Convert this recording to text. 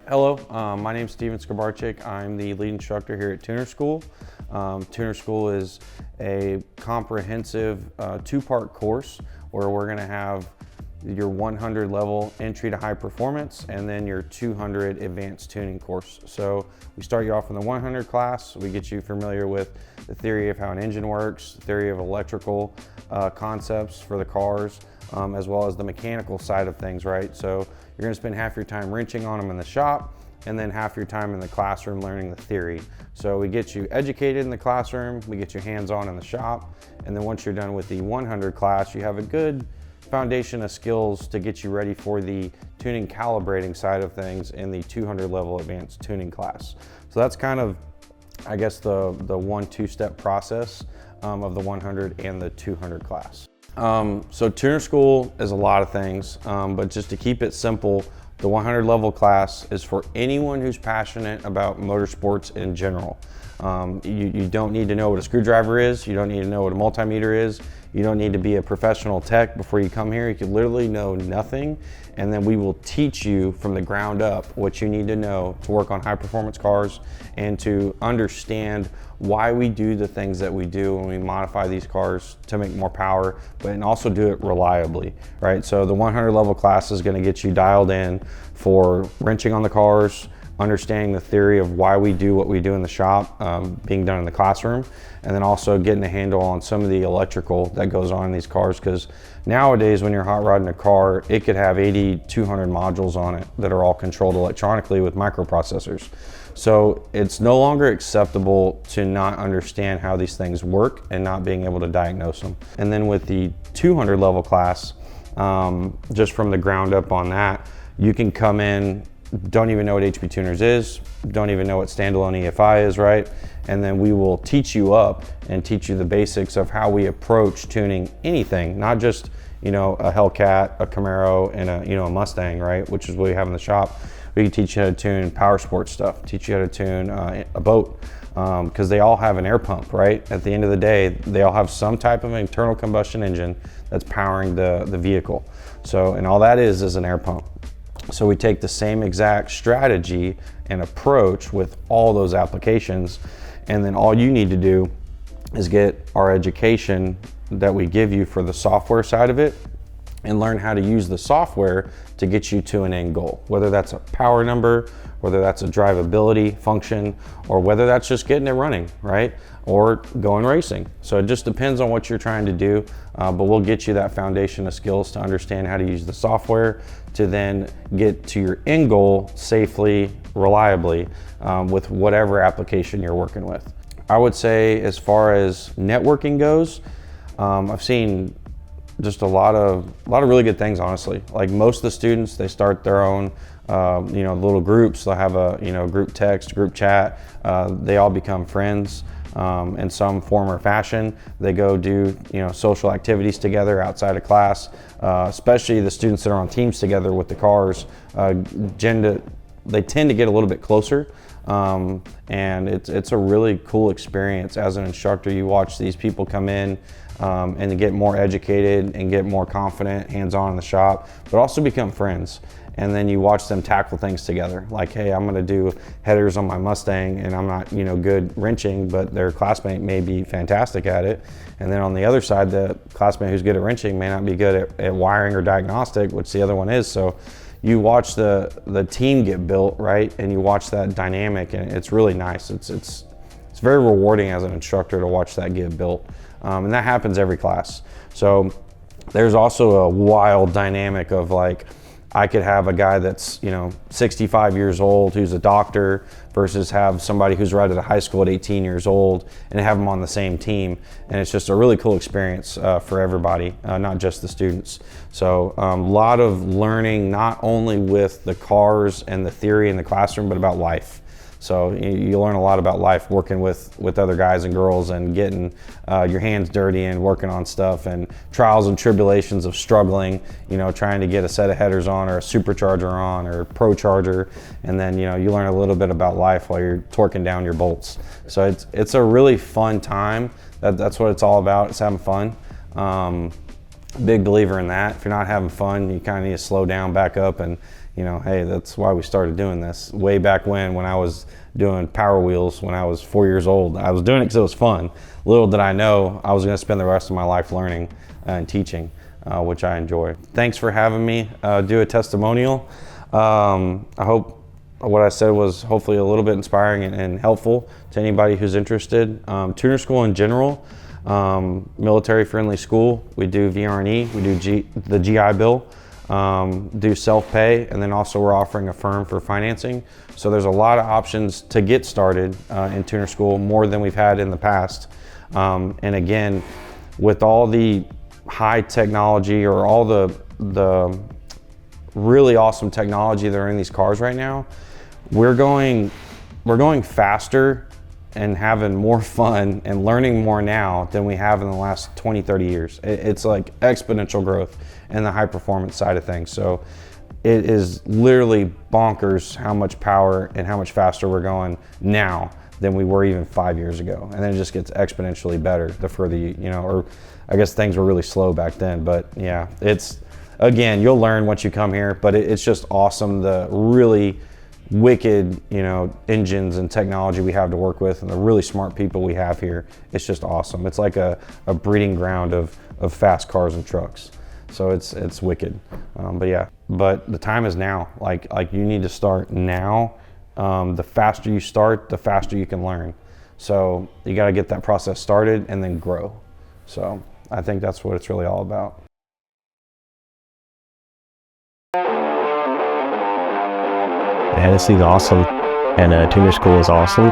Hello, my name is Steven Skabarczyk. I'm the lead instructor here at Tuner School. Tuner School is a comprehensive two-part course where we're going to have your 100 level entry to high performance and then your 200 advanced tuning course. So we start you off in the 100 class. We get you familiar with the theory of how an engine works, the theory of electrical concepts for the cars, as well as the mechanical side of things, right? So you're gonna spend half your time wrenching on them in the shop and then half your time in the classroom learning the theory. So we get you educated in the classroom, we get you hands-on in the shop, and then once you're done with the 100 class, you have a good foundation of skills to get you ready for the tuning calibrating side of things in the 200 level advanced tuning class. So that's kind of, I guess, the 1-2 step process of the 100 and the 200 class. So Tuner School is a lot of things, but just to keep it simple, the 100 level class is for anyone who's passionate about motorsports in general. You don't need to know what a screwdriver is, you don't need to know what a multimeter is, you don't need to be a professional tech before you come here. You can literally know nothing, and then we will teach you from the ground up what you need to know to work on high performance cars and to understand why we do the things that we do when we modify these cars to make more power, but and also do it reliably, right? So the 100 level class is going to get you dialed in for wrenching on the cars, understanding the theory of why we do what we do in the shop, being done in the classroom, and then also getting a handle on some of the electrical that goes on in these cars, because nowadays when you're hot rodding a car, it could have 200 modules on it that are all controlled electronically with microprocessors. So it's no longer acceptable to not understand how these things work and not being able to diagnose them. And then with the 200 level class, just from the ground up on that, you can come in, don't even know what HP Tuners is, don't even know what standalone EFI is, right? And then we will teach you up and teach you the basics of how we approach tuning anything, not just, a Hellcat, a Camaro, and a Mustang, right? Which is what we have in the shop. We can teach you how to tune power sports stuff, teach you how to tune a boat, because they all have an air pump, right? At the end of the day, they all have some type of internal combustion engine that's powering the vehicle. So, and all that is an air pump. So we take the same exact strategy and approach with all those applications, and then all you need to do is get our education that we give you for the software side of it and learn how to use the software to get you to an end goal, whether that's a power number, whether that's a drivability function, or whether that's just getting it running, right? Or going racing. So it just depends on what you're trying to do, but we'll get you that foundation of skills to understand how to use the software to then get to your end goal safely, reliably, with whatever application you're working with. I would say as far as networking goes, I've seen just a lot of really good things, honestly. Like most of the students, they start their own little groups. They'll have a group text, group chat. They all become friends in some form or fashion. They go do social activities together outside of class, especially the students that are on teams together with the cars. They tend to get a little bit closer, and it's a really cool experience. As an instructor, you watch these people come in and get more educated and get more confident, hands-on in the shop, but also become friends. And then you watch them tackle things together. Like, hey, I'm gonna do headers on my Mustang and I'm not good wrenching, but their classmate may be fantastic at it. And then on the other side, the classmate who's good at wrenching may not be good at wiring or diagnostic, which the other one is. So you watch the team get built, right? And you watch that dynamic, and it's really nice. It's very rewarding as an instructor to watch that get built. And that happens every class. So there's also a wild dynamic of, like, I could have a guy that's 65 years old who's a doctor versus have somebody who's right at a high school at 18 years old and have them on the same team. And it's just a really cool experience for everybody, not just the students. So a lot of learning, not only with the cars and the theory in the classroom, but about life. So you learn a lot about life working with other guys and girls and getting your hands dirty and working on stuff, and trials and tribulations of struggling, trying to get a set of headers on or a supercharger on or pro charger. And then, you learn a little bit about life while you're torquing down your bolts. So it's a really fun time. That's what it's all about. It's having fun. Big believer in that. If you're not having fun, you kind of need to slow down, back up, and you know, hey, that's why we started doing this way back when I was doing Power Wheels when I was 4 years old. I was doing it because it was fun. Little did I know I was going to spend the rest of my life learning and teaching, which I enjoy. Thanks for having me do a testimonial. I hope what I said was hopefully a little bit inspiring and helpful to anybody who's interested. Tuner School in general, military-friendly school. We do VR&E, we do the GI Bill, do self-pay, and then also we're offering a firm for financing. So there's a lot of options to get started in Tuner School, more than we've had in the past. And again, with all the high technology or all the really awesome technology that are in these cars right now, we're going faster and having more fun and learning more now than we have in the last 20, 30 years. It's like exponential growth in the high performance side of things. So it is literally bonkers how much power and how much faster we're going now than we were even 5 years ago. And then it just gets exponentially better the further you know, or I guess things were really slow back then, but yeah, it's, again, you'll learn once you come here, but it's just awesome, the really wicked, you know, engines and technology we have to work with, and the really smart people we have here. It's just awesome. It's like a breeding ground of fast cars and trucks. So it's wicked. But yeah, but the time is now. Like you need to start now. The faster you start, the faster you can learn. So you got to get that process started and then grow. So I think that's what it's really all about. Hennessey's awesome, and Tuner School is awesome.